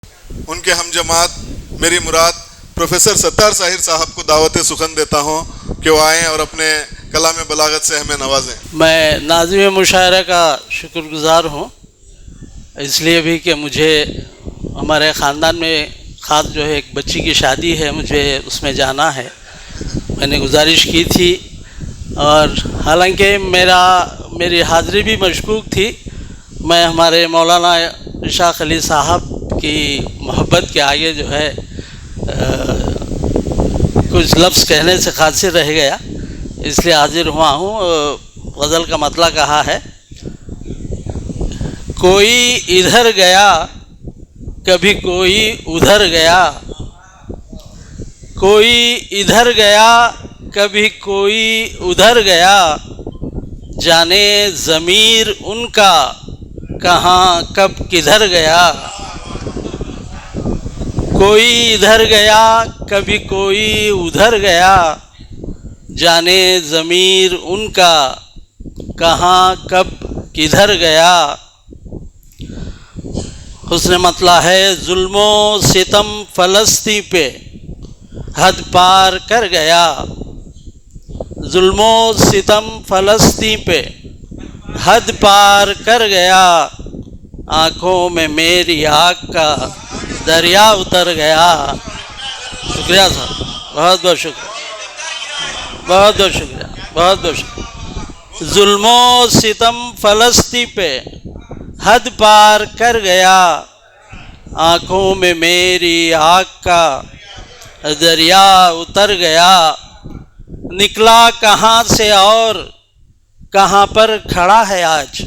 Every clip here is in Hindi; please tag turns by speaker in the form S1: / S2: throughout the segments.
S1: उनके हम जमात मेरी मुराद प्रोफेसर सत्तार साहिर साहब को दावत सुखन देता हूँ कि वो आएँ और अपने कलाम बलागत से हमें नवाजें।
S2: मैं नाज़िम मुशायरा का शुक्रगुज़ार हूँ, इसलिए भी कि मुझे हमारे ख़ानदान में ख़ास जो है एक बच्ची की शादी है, मुझे उसमें जाना है। मैंने गुजारिश की थी और हालांकि मेरी हाज़िरी भी मशकूक थी। मैं हमारे मौलाना इशाक़ अली साहब की मोहब्बत के आगे जो है कुछ लफ्ज़ कहने से कासिर रह गया, इसलिए हाजिर हुआ हूँ। गज़ल का मतला कहा है, कोई इधर गया कभी कोई उधर गया, कोई इधर गया कभी कोई उधर गया, जाने ज़मीर उनका कहाँ कब किधर गया। कोई इधर गया कभी कोई उधर गया, जाने ज़मीर उनका कहाँ कब किधर गया। हुस्न मतला है, जुल्मो सितम फ़लस्ती पे हद पार कर गया, जुल्मो सितम फ़लस्ती पे हद पार कर गया, आँखों में मेरी आग का दरिया उतर गया। शुक्रिया साहब, बहुत बहुत शुक्रिया, बहुत बहुत शुक्रिया, बहुत बहुत शुक्रिया। जुल्मो सितम फ़लस्ती पे हद पार कर गया, आँखों में मेरी आग का दरिया उतर गया। निकला कहाँ से और कहाँ पर खड़ा है आज,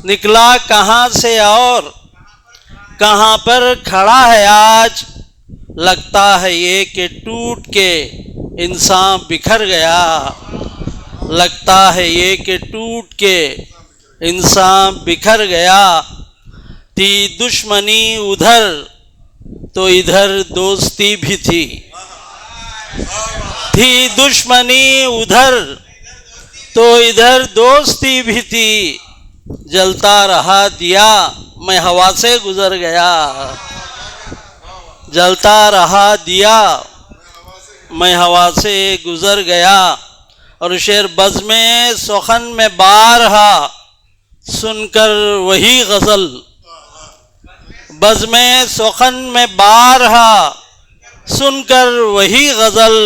S2: निकला कहाँ से और कहाँ पर खड़ा है आज, लगता है ये कि टूट के इंसान बिखर गया, लगता है ये कि टूट के इंसान बिखर गया। थी दुश्मनी उधर तो इधर दोस्ती भी थी दुश्मनी उधर तो इधर दोस्ती भी थी, जलता रहा दिया मैं हवा से गुजर गया, जलता रहा दिया मैं हवा से गुजर गया। और शेर बज़्म सुखन में बारहा सुनकर वही गज़ल, बज़्म सुखन में बारहा सुनकर वही गज़ल,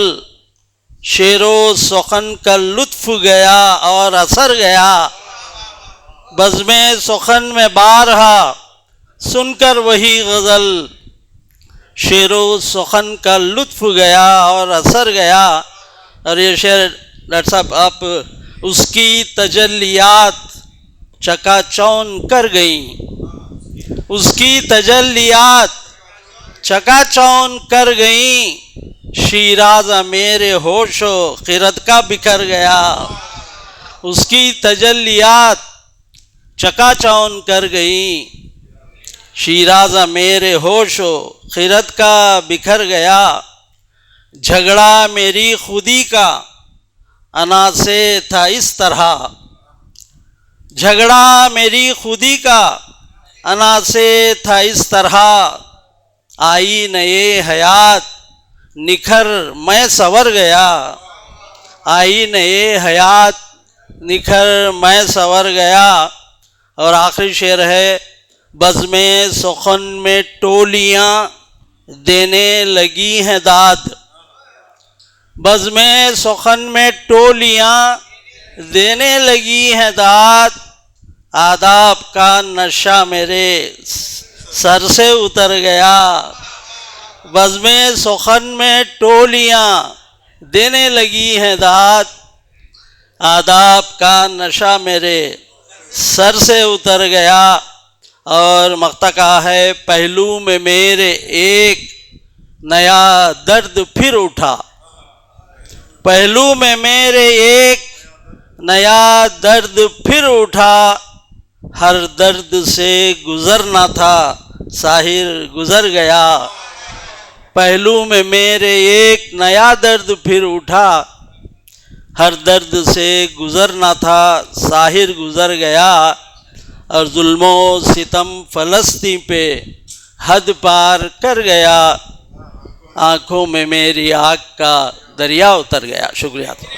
S2: शेरो सुखन का लुत्फ़ गया और असर गया। बज़्म सुखन में बारहा सुनकर वही गज़ल, शेरो सुखन का लुत्फ़ गया और असर गया। और ये शेर डॉक्टर साहब आप उसकी तजल्लियात चकाचौंध कर गई, उसकी तजल्लियात चकाचौंध कर गई, शीराज़ा मेरे होशो खिरत का बिखर गया। उसकी तजल्लियात चकाचौंध कर गई, शीराज़ा मेरे होशो खिरत का बिखर गया। झगड़ा मेरी खुदी का अना से था इस तरह, झगड़ा मेरी खुदी का अना से था इस तरह, आई नए हयात निखर मैं संवर गया, आई नए हयात निखर मैं संवर गया। और आखिरी शेर है, बज़्म सुखन में टोलियाँ देने लगी हैं दाद, बज़्म सुखन में टोलियाँ देने लगी हैं दाद, आदाब का नशा मेरे सर से उतर गया। बज़्म सुखन में टोलियाँ देने लगी हैं दाद, आदाब का नशा मेरे सर से उतर गया। और मक्ता कहा है, पहलू में मेरे एक नया दर्द फिर उठा, पहलू में मेरे एक नया दर्द फिर उठा, हर दर्द से गुज़रना था साहिर गुज़र गया। पहलू में मेरे एक नया दर्द फिर उठा, हर दर्द से गुज़रना था साहिर गुज़र गया। और जुल्मो सितम फ़लस्तीन पे हद पार कर गया, आंखों में मेरी आग का दरिया उतर गया। शुक्रिया।